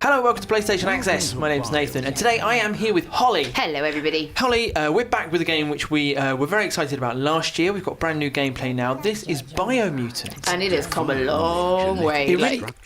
Hello, welcome to PlayStation Access. My name's Nathan, and today I am here with Holly. Hello, everybody. Holly, we're back with a game which we were very excited about last year. We've got brand new gameplay now. This is Biomutant. And it has come a long way.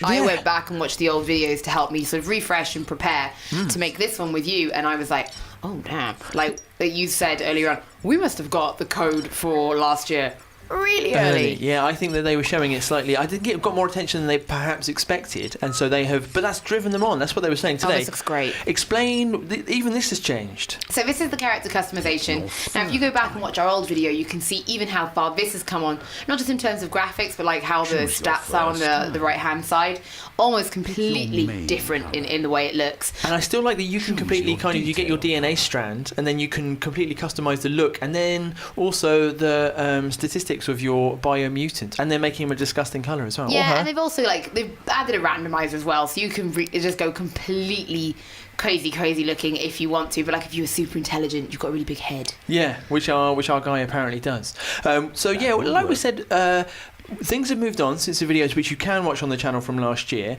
I went back and watched the old videos to help me sort of refresh and prepare to make this one with you, and I was like, oh, damn. Like you said earlier on, we must have got the code for last year really early. Yeah, I think that they were showing it slightly. I think it got more attention than they perhaps expected, and so they have. But that's driven them on. That's what they were saying today. Oh, this looks great. Explain. Even this has changed. So this is the character customization. Now, if you go back and watch our old video, you can see even how far this has come on. Not just in terms of graphics, but like how the stats are on the right-hand side. Almost completely different in the way it looks. And I still like that you can completely you get your DNA strand, and then you can completely customize the look, and then also the statistics of your Biomutant, and they're making him a disgusting colour as well. Yeah, and they've also they've added a randomizer as well, so you can just go completely crazy looking if you want to. But like if you were super intelligent, you've got a really big head. Yeah, which our guy apparently does. So yeah, like we said. Things have moved on since the videos, which you can watch on the channel from last year.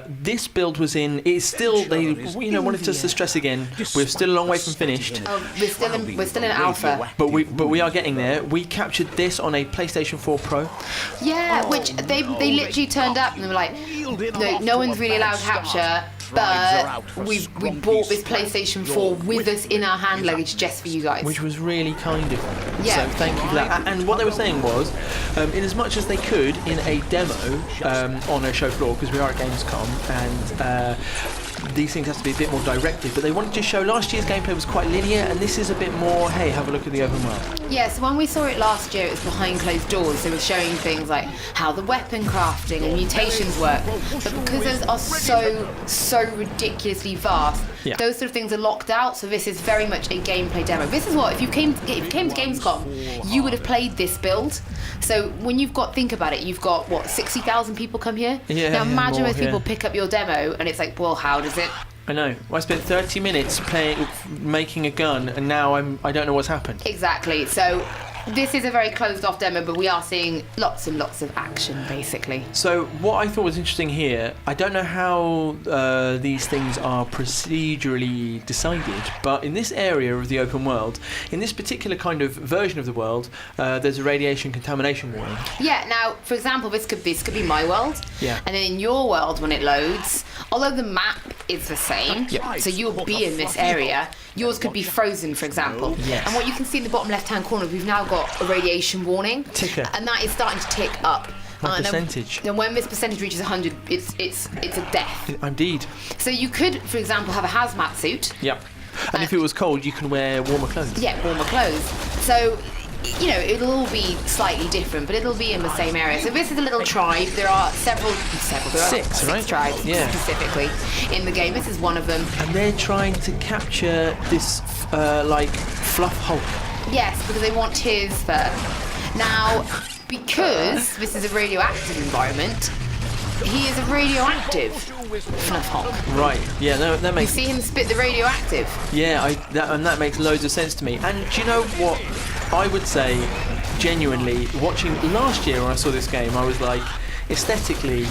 This build was in. It's still. They, wanted us to stress again. We're still a long way from finished. We're still in alpha. But we are getting there. We captured this on a PlayStation 4 Pro. Yeah, which they literally turned up and they were like, no one's really allowed capture. But we bought this PlayStation 4 with us in our hand luggage just for you guys. Which was really kind of them. Yeah. So thank you for that. And what they were saying was, in as much as they could in a demo on a show floor, because we are at Gamescom, and these things have to be a bit more directed, but they wanted to show last year's gameplay was quite linear, and this is a bit more, hey, have a look at the open world. Yeah, so when we saw it last year, it was behind closed doors. They were showing things like how the weapon crafting and mutations work. But because those are so ridiculously vast, those sort of things are locked out, so this is very much a gameplay demo. This is what, if you came to Gamescom, you would have played this build. So when think about it, you've got, 60,000 people come here? Yeah, now imagine most people pick up your demo, and it's like, well, how does it... I know. I spent 30 minutes making a gun, and now I don't know what's happened. Exactly. So this is a very closed-off demo, but we are seeing lots and lots of action, basically. So what I thought was interesting here, I don't know how these things are procedurally decided, but in this area of the open world, in this particular kind of version of the world, there's a radiation contamination warning. Yeah. Now, for example, this could be my world. Yeah. And then in your world, when it loads, although the map is the same, so you'll be in this area, yours could be frozen, for example. Yes. And what you can see in the bottom left-hand corner, we've now got a radiation warning. Ticker. And that is starting to tick up. What percentage? Then when this percentage reaches 100, it's a death. Indeed. So you could, for example, have a hazmat suit. Yep. And if it was cold, you can wear warmer clothes. Yeah, warmer clothes. So, it'll all be slightly different, but it'll be in the same area. So this is a little tribe. There are several. There are six tribes specifically in the game. This is one of them. And they're trying to capture this, fluff Hulk. Yes, because they want his fur. Now, because this is a radioactive environment, he is a radioactive fluff Hulk. Right. Yeah. No, that makes. You see him spit the radioactive. Yeah. That makes loads of sense to me. And do you know what? I would say, genuinely, watching last year when I saw this game, I was like, aesthetically,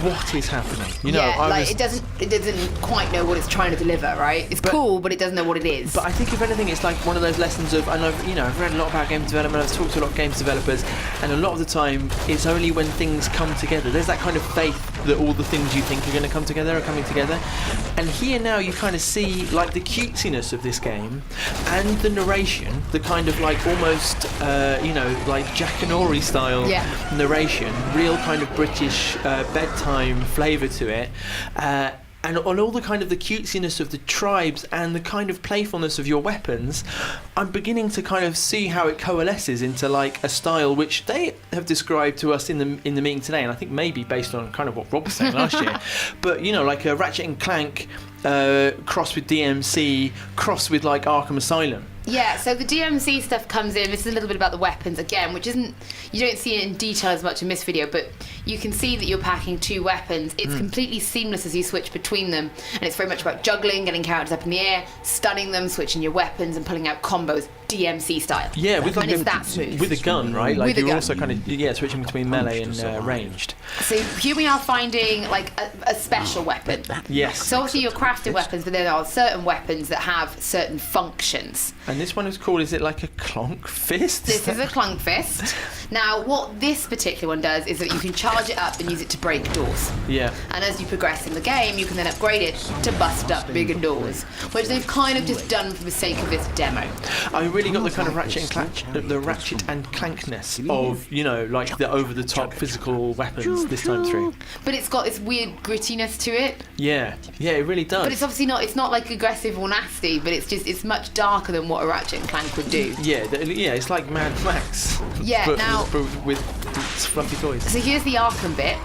what is happening? It doesn't quite know what it's trying to deliver, right? It's cool, but it doesn't know what it is. But I think if anything, it's like one of those lessons of, and I've read a lot about game development, I've talked to a lot of games developers, and a lot of the time, it's only when things come together. There's that kind of faith that all the things you think are going to come together are coming together. And here now you kind of see like the cutesiness of this game and the narration, the kind of like almost, like Jackanory style narration, real kind of British bedtime flavour to it. And on all the kind of the cutesiness of the tribes and the kind of playfulness of your weapons, I'm beginning to kind of see how it coalesces into like a style which they have described to us in the meeting today, and I think maybe based on kind of what Rob was saying last year. But like a Ratchet and Clank crossed with DMC, crossed with like Arkham Asylum. Yeah, so the DMC stuff comes in. This is a little bit about the weapons again, which isn't, you don't see it in detail as much in this video, but you can see that you're packing 2 weapons. It's completely seamless as you switch between them, and it's very much about juggling, getting characters up in the air, stunning them, switching your weapons, and pulling out combos DMC style. Yeah, with and it's that smooth. With a gun, right? Like With a you're gun. also kind of switching between melee and ranged. So here we are finding like a special weapon. Yes. So obviously you're crafting weapons, but there are certain weapons that have certain functions. And this one is called, is it like a clonk fist? This is a clunk fist. Now, what this particular one does is that you can charge it up and use it to break doors. Yeah. And as you progress in the game, you can then upgrade it to bust up bigger doors, which they've kind of just done for the sake of this demo. I really got the kind of ratchet and clankness of, you know, like the over-the-top physical weapons this time through. But it's got this weird grittiness to it. Yeah, it really does. But it's obviously not. It's not like aggressive or nasty. But it's much darker than what a Ratchet and Clank would do. Yeah, it's like Mad Max. Yeah. But Now, with fluffy toys. so here's the Arkham bit.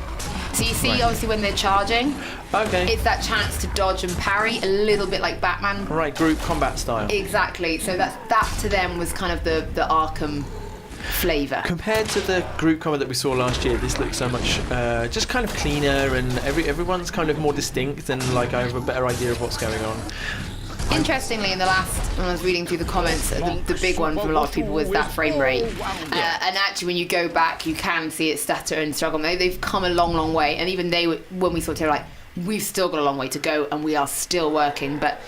So you see, obviously, when they're charging, Okay. it's that chance to dodge and parry, a little bit like Batman. Right, group combat style. Exactly. So that to them was kind of the Arkham flavour. Compared to the group combat that we saw last year, this looks so much just kind of cleaner, and everyone's kind of more distinct, and like I have a better idea of what's going on. Interestingly, in the last, when I was reading through the comments, the big one from a lot of people was that frame rate. And actually, when you go back, you can see it stutter and struggle. They've come a long, long way. And even they, when we saw it, they were like, we've still got a long way to go, and we are still working. But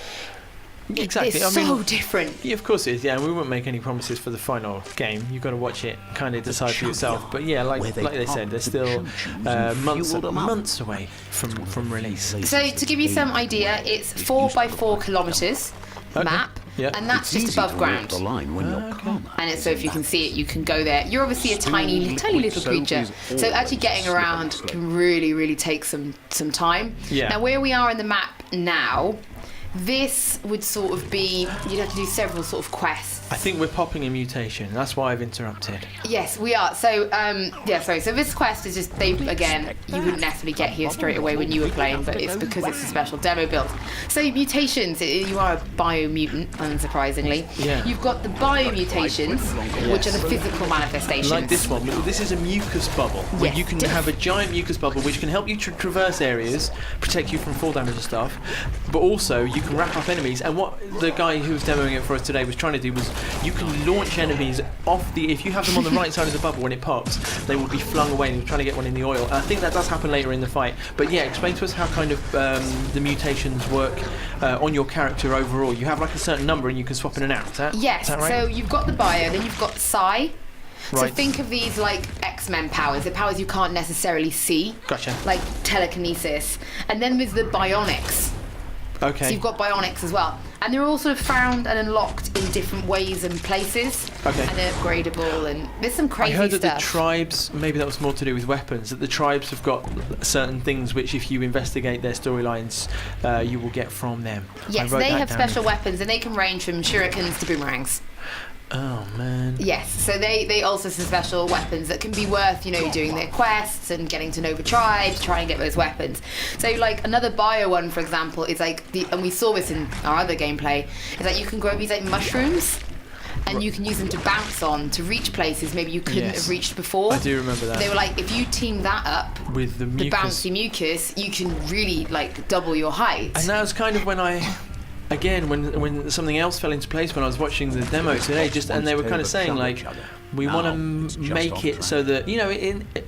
Exactly. it's so different. Yeah, of course it is. Yeah, and we won't make any promises for the final game. You've got to watch it, kind of decide for yourself. But yeah, like they said, they're still months away from release. So to give you some idea, it's 4x4 kilometres map, and that's just above ground. And so if you can see it, you can go there. You're obviously a tiny little creature, so actually getting around can really, really take some time. Yeah. Now where we are in the map now, this would sort of be, you'd have to do several sort of quests. I think we're popping a mutation. That's why I've interrupted. Yes, we are. So, so this quest is just, you wouldn't necessarily get here straight away when you were playing, but it's because it's a special demo build. So mutations, you are a biomutant, unsurprisingly. Yeah. You've got the biomutations, which are the physical manifestations. Like this one. This is a mucus bubble, where you can have a giant mucus bubble which can help you traverse areas, protect you from fall damage and stuff, but also you can wrap up enemies. And what the guy who was demoing it for us today was trying to do was, you can launch enemies off if you have them on the right side of the bubble when it pops, they will be flung away, and you're trying to get one in the oil. And I think that does happen later in the fight. But yeah, explain to us how kind of the mutations work on your character overall. You have like a certain number and you can swap in and out. Is that right? So you've got the bio, then you've got psi. So Right. think of these like X-Men powers, the powers you can't necessarily see. Gotcha. Like telekinesis. And then there's the bionics. Okay. So you've got bionics as well. And they're all sort of found and unlocked in different ways and places. Okay. And they're upgradable, and there's some crazy I heard that stuff. the tribes, maybe that was more to do with weapons, that the tribes have got certain things which if you investigate their storylines, you will get from them. Yes, they have special weapons, and they can range from shurikens to boomerangs. Oh man. Yes, so they also have some special weapons that can be worth, doing their quests and getting to know the tribes, try and get those weapons. So like another bio one, for example, is like and we saw this in our other gameplay, is that you can grow these like mushrooms, and you can use them to bounce on to reach places maybe you couldn't have reached before. I do remember that. They were like, if you team that up with the bouncy mucus, you can really like double your height. And that was kind of when when something else fell into place when I was watching the demo today, and they were kind of saying like, we want to make it so that,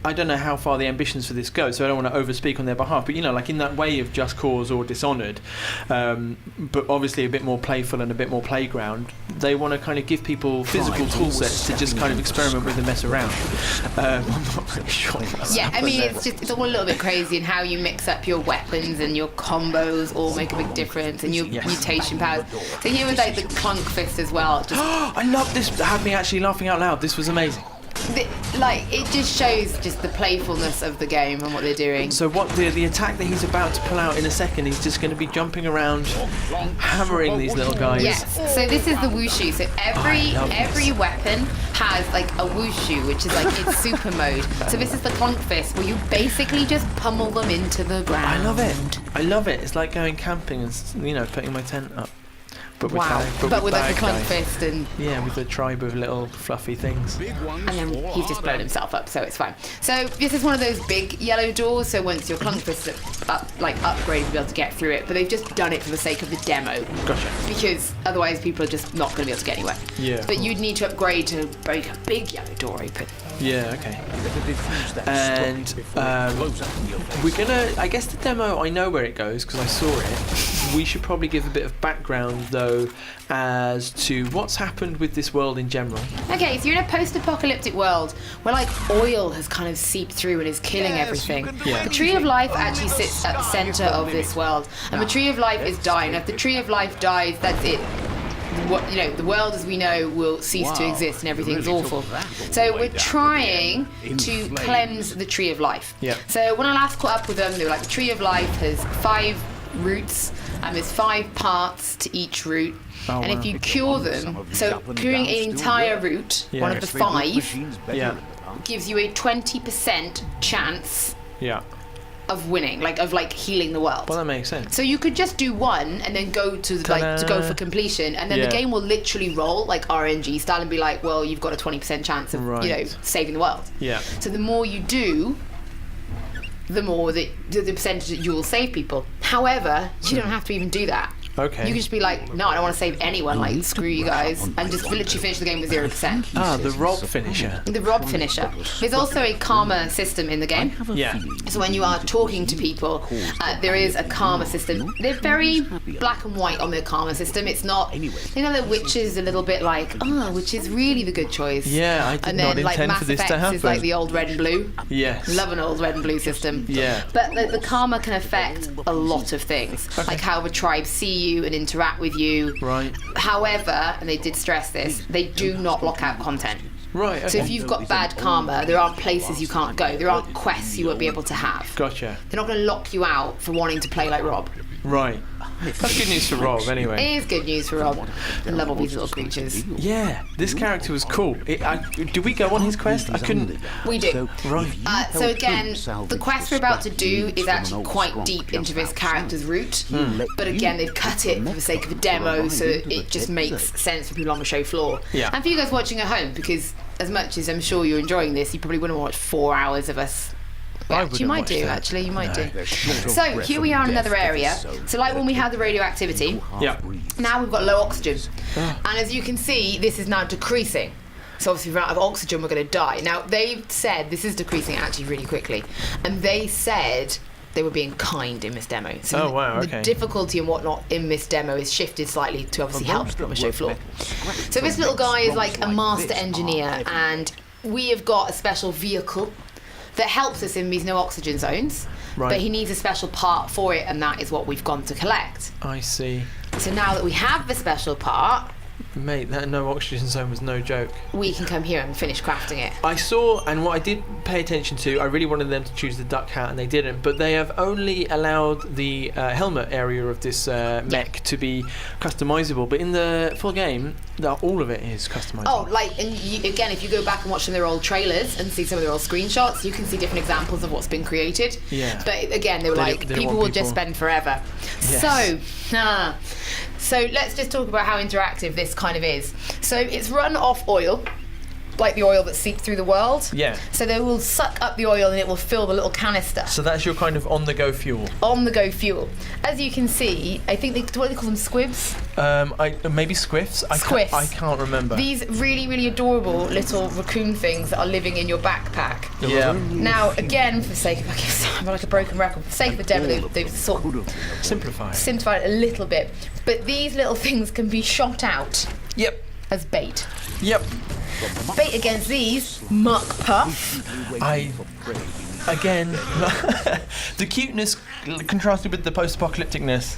I don't know how far the ambitions for this go, so I don't want to overspeak on their behalf, but like in that way of Just Cause or Dishonored, but obviously a bit more playful and a bit more playground, they want to kind of give people physical tool sets to just kind of experiment with and mess around. I'm not really sure. Yeah, I mean, it's all a little bit crazy, and how you mix up your weapons and your combos all make a big difference, and your mutation powers. So here was like the clunk fist as well. I love this. It had me actually laughing out loud. This was amazing. It just shows just the playfulness of the game and what they're doing. So what the attack that he's about to pull out in a second, he's just going to be jumping around, hammering these little guys. Yes. So this is the wushu. So every weapon has like a wushu, which is like its super mode. So this is the clunk fist, where you basically just pummel them into the ground. I love it. It's like going camping and putting my tent up. But Wow. with But with like bad a clunk guys. fist and Yeah, with a tribe of little fluffy things. then he's just blown himself up, so it's fine. So this is one of those big yellow doors, so once your clunk fist upgrade, you'll be able to get through it, but they've just done it for the sake of the demo. Gotcha. Because otherwise people are just not going to be able to get anywhere. Yeah. But you'd need to upgrade to break a big yellow door open. Yeah, okay. And we're gonna, I guess the demo, I know where it goes because I saw it. We should probably give a bit of background though as to what's happened with this world in general. Okay, so you're in a post-apocalyptic world where like oil has kind of seeped through and is killing everything. Yeah. The Tree of Life actually sits at the centre of this world, and the Tree of Life is dying. If the Tree of Life dies, that's it. The world as we know will cease to exist and everything's awful. So we're trying to cleanse the Tree of Life. Yeah. So when I last caught up with them, they were like, the Tree of Life has 5 roots and there's 5 parts to each root. Oh, And wow. if you cure them, so curing an entire root, Yeah. one of the 5, Yeah. gives you a 20% chance Yeah. of winning, like healing the world. Well, that makes sense. So you could just do one and then go to to go for completion, and then Yeah. the game will literally roll like RNG style and be like, well, you've got a 20% chance of Right. saving the world. Yeah. So the more you do, the more the percentage that you will save people. However, you don't have to even do that. Okay. You can just be like, no, I don't want to save anyone. Like, screw you guys, and just literally finish the game with 0%. Ah, the Rob finisher. The Rob finisher. There's also a karma system in the game. Yeah. So when you are talking to people, there is a karma system. They're very black and white on their karma system. It's not, the witch is a little bit like, which is really the good choice. Yeah, I did And not then like intend Mass for this to Effect happen. is like the old red and blue. Yes. Love an old red and blue system. Yeah. But the karma can affect a lot of things, like how the tribe see you and interact with you. Right. However, and they did stress this, they do not lock out content. Right, okay. So if you've got bad karma, there aren't places you can't go. There aren't quests you won't be able to have. Gotcha. They're not going to lock you out for wanting to play like Rob. Right. That's good news for Rob, anyway. It is good news for Rob. I love all these little creatures. Yeah, this character was cool. Did we go on his quest? I couldn't. We do. Right. So again, the quest we're about to do is actually quite deep into this character's route. But again, they've cut it for the sake of a demo, so it just makes sense for people on the show floor. Yeah. And for you guys watching at home, because as much as I'm sure you're enjoying this, you probably wouldn't watch 4 hours of us. I Actually, you wouldn't might watch do. that. Actually, you might do. So here we are in another area. So like when we had the radioactivity, Yeah. now we've got low oxygen, and as you can see, this is now decreasing. So obviously, if we're out of oxygen, we're going to die. Now they've said this is decreasing actually really quickly, and they said they were being kind in this demo. So Oh, wow, the okay. difficulty and whatnot in this demo is shifted slightly to obviously help people on the show floor. So this little guy is like a master engineer, and we have got a special vehicle that helps us in these no oxygen zones, Right. but he needs a special part for it, and that is what we've gone to collect. I see. So now that we have the special part, Mate, that no oxygen zone was no joke. we can come here and finish crafting it. I saw, and what I did pay attention to, I really wanted them to choose the duck hat, and they didn't. But they have only allowed the helmet area of this mech to be customizable. But in the full game, all of it is customizable. Oh, like, and again, if you go back and watch some of their old trailers and see some of their old screenshots, you can see different examples of what's been created. Yeah. But again, they were They like, don't people want will just people- spend forever. Yes. So let's just talk about how interactive this kind of is. So it's run off oil, like the oil that seeps through the world. Yeah. So they will suck up the oil and it will fill the little canister. So that's your kind of on-the-go fuel. On-the-go fuel. As you can see, I think what do they call them, squibs? Maybe squiffs. Squiffs. I can't remember. These really, really adorable little raccoon things that are living in your backpack. Yeah. Now, again, for the sake of, I guess I'm like a broken record, for the sake of the demo, they've sort of Simplify. simplified it a little bit. But these little things can be shot out Yep. as bait. Yep. Bait against these, muck puff. Again, the cuteness contrasted with the post-apocalypticness.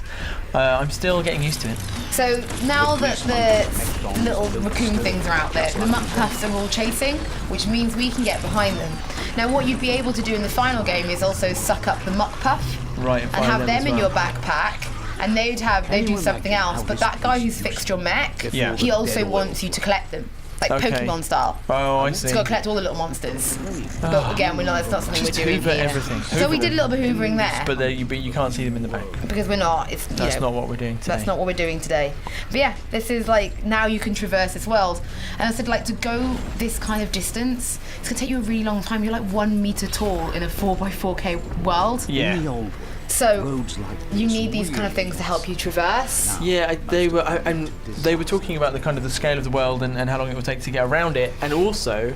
I'm still getting used to it. So now that the little raccoon things are out there, the muck puffs are all chasing, which means we can get behind them. Now what you'd be able to do in the final game is also suck up the muck puff Right. and have them in your backpack, and they'd do something else. But that guy who's fixed your mech, Yeah. he also wants you to collect them. like Pokemon style. Oh, I see. To go collect all the little monsters. But again, we know that's not something Just we're doing hoover here. everything. So we did a little bit of hoovering there. But you can't see them in the back. Because we're not. It's, That's not what we're doing today. That's not what we're doing today. But yeah, this is like, now you can traverse this world. And I said, like, to go this kind of distance, it's going to take you a really long time. You're like 1 meter tall in a 4x4K world. Yeah. So you need these kind of things to help you traverse. Yeah, they were talking about the scale of the world and how long it will take to get around it, and also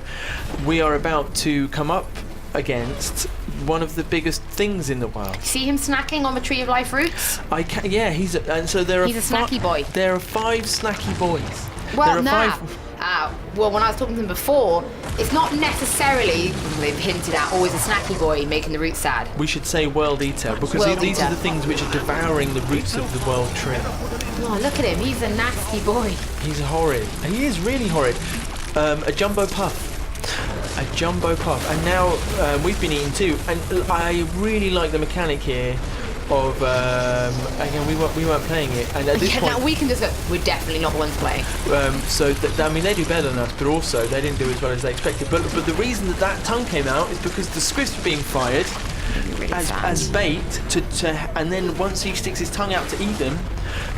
we are about to come up against one of the biggest things in the world. See him snacking on the Tree of Life roots? Yeah, he's a snacky boy. There are 5 snacky boys. Well, now. Well, when I was talking to them before, it's not necessarily, they've hinted at, always a snacky boy making the roots sad. We should say world eater, because these are the things which are devouring the roots of the world tree. Oh, look at him, he's a nasty boy. He's horrid. He is really horrid. A jumbo puff. A jumbo puff. And now we've been eating too. And I really like the mechanic here of again we weren't playing it, and at this point now we can just go, we're definitely not the ones playing. So I mean, they do better than us, but also they didn't do as well as they expected. But the reason that tongue came out is because the squifts were being fired really as bait to and then once he sticks his tongue out to eat them,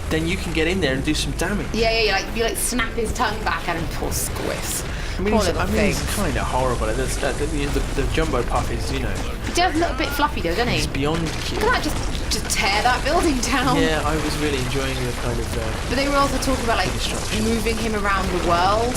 then you can get in there and do some damage. Yeah, like you snap his tongue back at him. Poor squifts. I mean, he's kind of horrible. The jumbo puff is, He does look a bit fluffy though, doesn't he? He's beyond cute. Look at that, just tear that building down. Yeah, I was really enjoying the kind of... but they were also talking about like moving him around the world.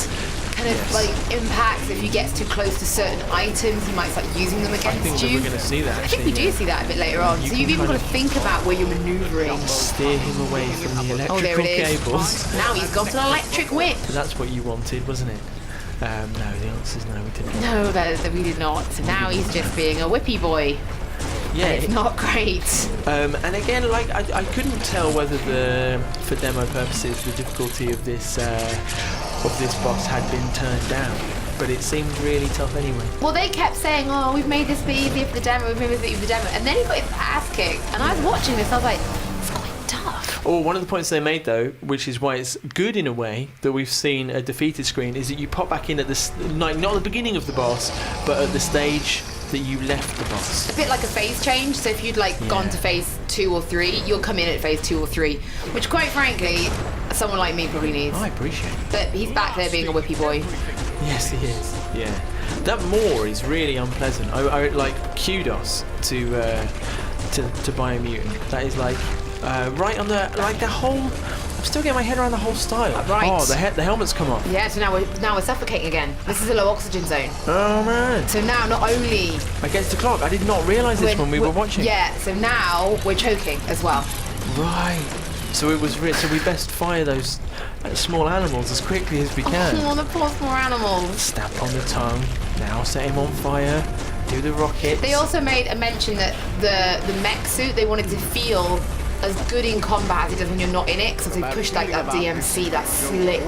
Kind of like impacts if he gets too close to certain items, he might start using them against you. I think we're going to see that. I think we do see that a bit later on. So you've even got to think about where you're manoeuvring. Steer him away from the electrical there it is. cables. Now he's got an electric whip. So that's what you wanted, wasn't it? No, the answer's no, we didn't. No, that we did not. So now he's just being a whippy boy. Yeah, and it's not great. And again, like I couldn't tell whether for demo purposes the difficulty of this boss had been turned down, but it seemed really tough anyway. Well, they kept saying, "Oh, we've made this be easier for the demo. We've made this easier for the demo," and then he got his ass kicked. And I was watching this, I was like, "It's quite tough." Oh, one of the points they made though, which is why it's good in a way that we've seen a defeated screen, is that you pop back in at this, like not at the beginning of the boss, but at the stage that you left the boss. A bit like a phase change. So if you'd gone to phase 2 or 3, you'll come in at phase 2 or 3, which quite frankly, someone like me probably needs. I appreciate it. But he's back there being a whippy boy. Yes, he is. Yeah, that moor is really unpleasant. I like kudos to Biomutant. That is like right on the whole. I'm still getting my head around the whole style. Right. Oh, the helmets come off. Yeah, so now we're suffocating again. This is a low oxygen zone. Oh man. So now not only against the clock, I did not realise this when we were watching. Yeah, so now we're choking as well. Right. So it was so we best fire those small animals as quickly as we can. Oh, the poor small animals. Stamp on the tongue. Now set him on fire. Do the rockets. They also made a mention that the mech suit, they wanted to feel as good in combat as it does when you're not in it, because they pushed like that DMC, that slick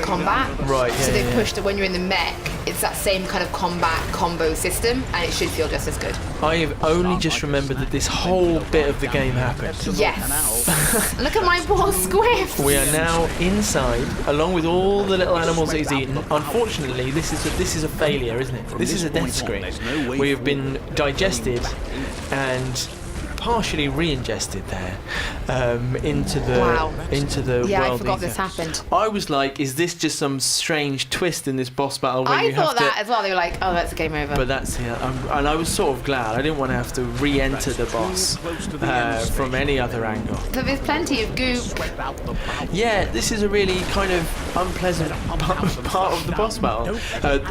combat. Right, yeah. So they pushed it when you're in the mech, it's that same kind of combat combo system, and it should feel just as good. I have only just remembered that this whole bit of the game happened. Yes. Look at my poor squiff. We are now inside, along with all the little animals that he's eaten. Unfortunately, this is a failure, isn't it? This is a death screen. We have been digested and partially re-ingested there into the yeah, world. I forgot ether. this happened. I was like, is this just some strange twist in this boss battle? Where I thought that as well. They were like, oh, that's a game over. But that's and I was sort of glad. I didn't want to have to re-enter the boss from any other angle. So there's plenty of goop. Yeah, this is a really kind of unpleasant part of the boss battle.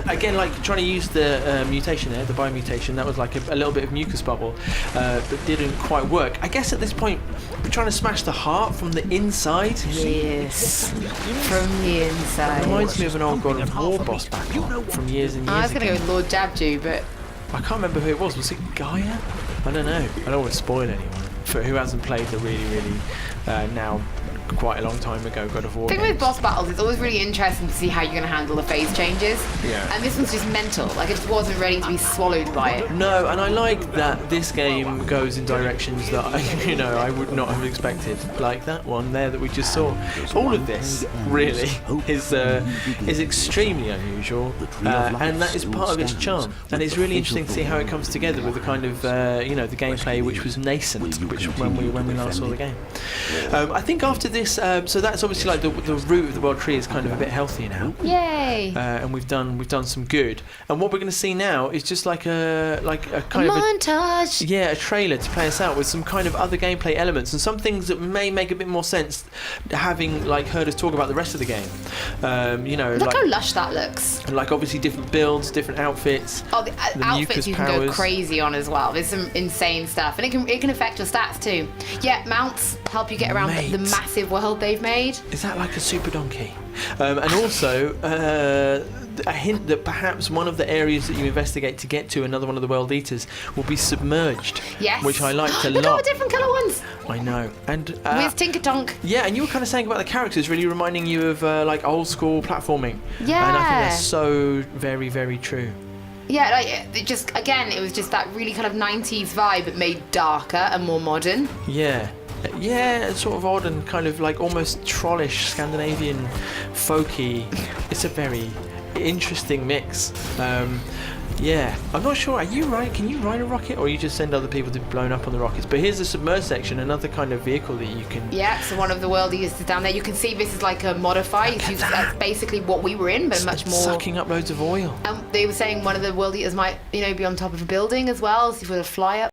Again, like trying to use the mutation there, the biomutation, that was like a little bit of mucus bubble, but didn't quite work. I guess at this point we're trying to smash the heart from the inside. Yes, from the inside. It reminds me of an old God of War boss battle from years and years ago. I was going to go with Lord Jabju, but I can't remember who it was. Was it Gaia? I don't know. I don't want to spoil anyone for who hasn't played the really, really now. Quite a long time ago, God of War. The thing with boss battles, it's always really interesting to see how you're going to handle the phase changes. Yeah. And this one's just mental. Like, it just wasn't ready to be swallowed by it. No, and I like that this game goes in directions that I would not have expected. Like that one there that we just saw. All of this really is extremely unusual, and that is part of its charm. And it's really interesting to see how it comes together with the kind of the gameplay which was nascent, when we last saw the game. I think after this. So that's obviously like the root of the world tree is kind of a bit healthier now. Yay! And we've done some good. And what we're going to see now is just like a kind of montage. A trailer to play us out with some kind of other gameplay elements and some things that may make a bit more sense, having like heard us talk about the rest of the game. Look how lush that looks. And like obviously different builds, different outfits. Oh, the outfits you can powers. go crazy on as well. There's some insane stuff, and it can affect your stats too. Yeah, mounts help you get around the massive world they've made. Is that like a super donkey? And also a hint that perhaps one of the areas that you investigate to get to another one of the world eaters will be submerged. Yes. Which I liked a lot. Look at all the different colour ones. I know. And where's Tinker Tonk? Yeah, and you were kind of saying about the characters really reminding you of like old school platforming. Yeah. And I think that's so very, very true. Yeah, like it was just that really kind of 90s vibe, but made darker and more modern. Yeah. Yeah, it's sort of odd and kind of like almost trollish, Scandinavian, folky. It's a very interesting mix. Yeah, I'm not sure. Can you ride a rocket, or you just send other people to be blown up on the rockets? But here's the submerged section, another kind of vehicle that you can. Yeah, so one of the world eaters is down there. You can see this is like a modified. That's basically what we were in, but much more. Sucking up loads of oil. They were saying one of the world eaters might, be on top of a building as well, so if we were to fly up.